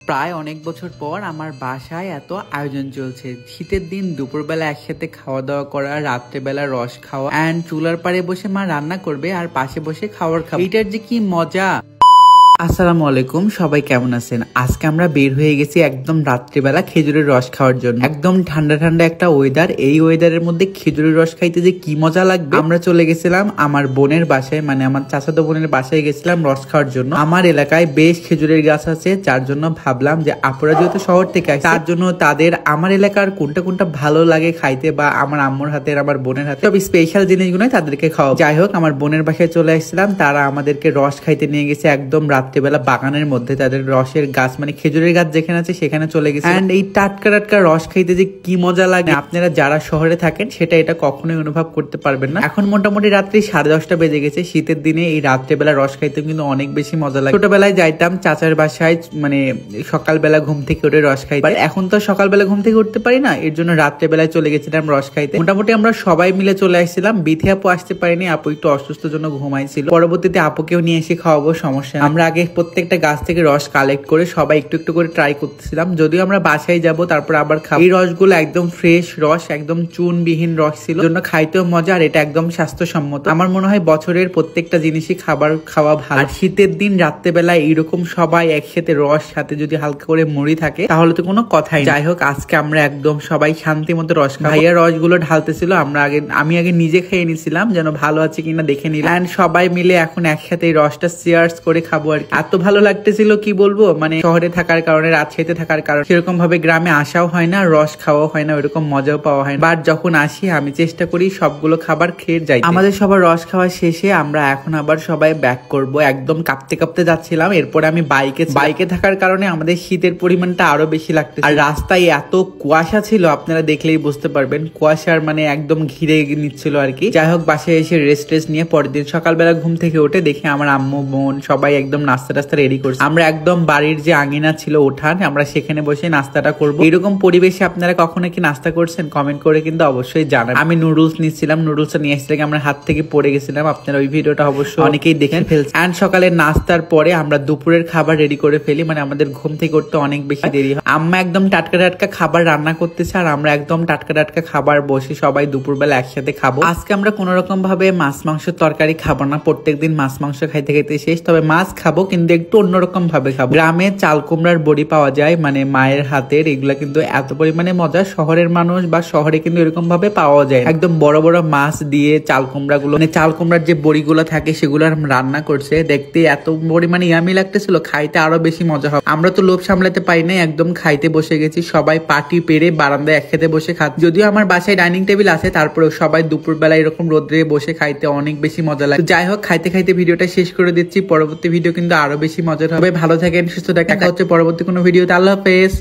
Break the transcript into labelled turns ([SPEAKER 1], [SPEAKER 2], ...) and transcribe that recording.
[SPEAKER 1] প্রায় অনেক বছর পর আমার বাসায় এত আয়োজন চলছে। শীতের দিন দুপুরবেলা একসাথে খাওয়া দাওয়া করা, রাত্রেবেলা রস খাওয়া, এন্ড চুলার পাড়ে বসে মা রান্না করবে আর পাশে বসে খাবার খাওয়া। এটার যে কি মজা। আসসালামু আলাইকুম, সবাই কেমন আছেন? আজকে আমরা বের হয়ে গেছি একদম রাত্রিবেলা খেজুরের রস খাওয়ার জন্য। একদম ঠান্ডা ঠান্ডা একটা ওয়েদার, এই ওয়েদারের মধ্যে খেজুরের রস খাইতে যে কি মজা লাগবে। আমরা চলে গেছিলাম আমার বোনের বাসায়, মানে আমার চাচাতো বোনের বাসায় গেছিলাম রস খাওয়ার জন্য। আমার এলাকায় বেশ খেজুরের গাছ আছে, যার জন্য ভাবলাম যে আপুরা যেহেতু শহর থেকে আসে, তার জন্য তাদের আমার এলাকার কোনটা কোনটা ভালো লাগে খাইতে, বা আমার আম্মুর হাতের, আমার বোনের হাতে সব স্পেশাল জিনিসগুলো তাদেরকে খাওয়া। যাই হোক, আমার বোনের বাসায় চলে আসছিলাম, তারা আমাদেরকে রস খাইতে নিয়ে গেছে একদম রাত্রিবেলা বাগানের মধ্যে। তাদের রসের গাছ, মানে খেজুরের গাছ যেখানে আছে সেখানে চলে গেছে। এন্ড এই টাটকা টাটকা রস খাইতে যে কি মজা লাগে, আপনারা যারা শহরে থাকেন সেটা এটা কখনোই অনুভব করতে পারবেন না। এখন মোটামুটি রাত্রি 10:30 বেজে গেছে। শীতের দিনে এই রাত্রেবেলা রস খাইতে কিন্তু অনেক বেশি মজা লাগে। ছোটবেলায় যাইতাম চাচার বাসায়, মানে সকালবেলা ঘুম থেকে উঠে রস খাইতে। এখন তো সকালবেলা ঘুম থেকে উঠতে পারি না, এর জন্য রাত্রেবেলায় চলে গেছিলাম রস খাইতে। মোটামুটি আমরা সবাই মিলে চলে আসছিলাম। বিথি আপু আসতে পারিনি, আপু একটু অসুস্থর জন্য ঘুমাইছিল। পরবর্তীতে আপুকেও নিয়ে এসে খাওয়াবো, সমস্যা। আমরা আগে প্রত্যেকটা গাছ থেকে রস কালেক্ট করে সবাই একটু একটু করে ট্রাই করতেছিলাম। যদিও আমরা বাসায় যাব তারপর আবার খাবো। এই রসগুলো একদম ফ্রেশ রস, একদম চুনবিহীন রস ছিল, জন্য খাইতেও মজা, আর এটা একদম স্বাস্থ্যসম্মত। আমার মনে হয় বছরের প্রত্যেকটা জিনিসই খাবার খাওয়া ভালো। আর শীতের দিন রাত্রেবেলা এইরকম সবাই একসাথে রস, সাথে যদি হালকা করে মুড়ি থাকে তাহলে তো কোনো কথাই। যাই হোক, আজকে আমরা একদম সবাই শান্তি মতো রস খাবো। ভাইয়া রসগুলো ঢালতেছিল, আমি আগে নিজে খেয়ে নিছিলাম যেন ভালো আছে কিনা দেখে নিলাম। এন্ড সবাই মিলে এখন একসাথে এই রসটা চেয়ার্স করে খাবো। আর এত ভালো লাগতেছিল কি বলবো, মানে শহরে থাকার কারণে, রাজশাহীতে থাকার কারণে সেরকম ভাবে গ্রামে আসাও হয় না, রস খাওয়াও হয় না, ওইরকম মজাও পাওয়া হয় না। বাট যখন আসি আমি চেষ্টা করি সবগুলো খাবার খেয়ে যাই। আমাদের সবার রস খাওয়া শেষে আমরা এখন আবার সবাই ব্যাক করব। একদম কাঁপতে কাঁপতে যাচ্ছিলাম। এরপরে আমি বাইকে থাকার কারণে আমাদের শীতের পরিমাণটা আরো বেশি লাগতেছে। আর রাস্তায় এত কুয়াশা ছিল, আপনারা দেখলেই বুঝতে পারবেন। কুয়াশার মানে একদম ঘিরে নিচ্ছিল আর কি। যাই হোক, বাসায় এসে রেস্ট নিয়ে পরের দিন সকালবেলা ঘুম থেকে উঠে দেখি আমার আম্মু, বোন সবাই একদম নাস্তা টাস্তা রেডি করছে। আমরা একদম বাড়ির যে আঙিনা ছিল উঠান, আমরা সেখানে বসে নাস্তাটা করবো। এরকম পরিবেশে আপনারা কখনো কি নাস্তা করছেন? কমেন্ট করে কিন্তু অবশ্যই জানান। আমি নুডলস নিচ্ছিলাম, নুডলসটা নিয়ে আসতে আমার হাত থেকে পড়ে গেছিলাম। আপনারা ওই ভিডিওটা অবশ্যই অনেকেই দেখে ফেলছেন। এন্ড সকালে নাস্তার পরে আমরা দুপুরের খাবার রেডি করে ফেলি, মানে আমাদের ঘুম থেকে উঠতে অনেক বেশি দেরি হয়। আম্মা একদম টাটকা টাটকা খাবার রান্না করতেছে, আর আমরা একদম টাটকা টাটকা খাবার বসে সবাই দুপুরবেলা একসাথে খাবো। আজকে আমরা কোন রকম ভাবে মাছ মাংসের তরকারি খাবো না, প্রত্যেকদিন মাছ মাংস খাইতে খাইতে শেষ। তবে মাছ খাবো, কিন্তু একটু অন্যরকম ভাবে খাবো। গ্রামে চাল কুমড়ার বড়ি পাওয়া যায়, মানে মায়ের হাতের, এগুলা কিন্তু এত পরিমাণে মজা, শহরের মানুষ বা শহরে কিন্তু এরকম ভাবে পাওয়া যায়। একদম বড় বড় মাছ দিয়ে চাল কুমড়া গুলো, মানে চাল কুমড়ার যে বড়িগুলো থাকে সেগুলো রান্না করছে। দেখতে এত পরিমাণে ইয়ামি লাগতেছিল, খাইতে আরো বেশি মজা হবে। আমরা তো লোভ সামলাতে পারি না, একদম খাইতে বসে গেছি। সবাই পাটি পেরে বারান্দায় একসাথে বসে খাচ্ছি। যদিও আমার বাসায় ডাইনিং টেবিল আছে, তারপরেও সবাই দুপুরবেলা এরকম রোদ্রে বসে খাইতে অনেক বেশি মজা লাগে। যাই হোক, খাইতে খাইতে ভিডিওটা শেষ করে দিচ্ছি। পরবর্তী ভিডিও কিন্তু আরো বেশি মজার হবে। ভালো থাকেন, সুস্থ থাকেন, দেখা হচ্ছে পরবর্তী কোনো ভিডিওতে। আল্লাহ হাফেজ।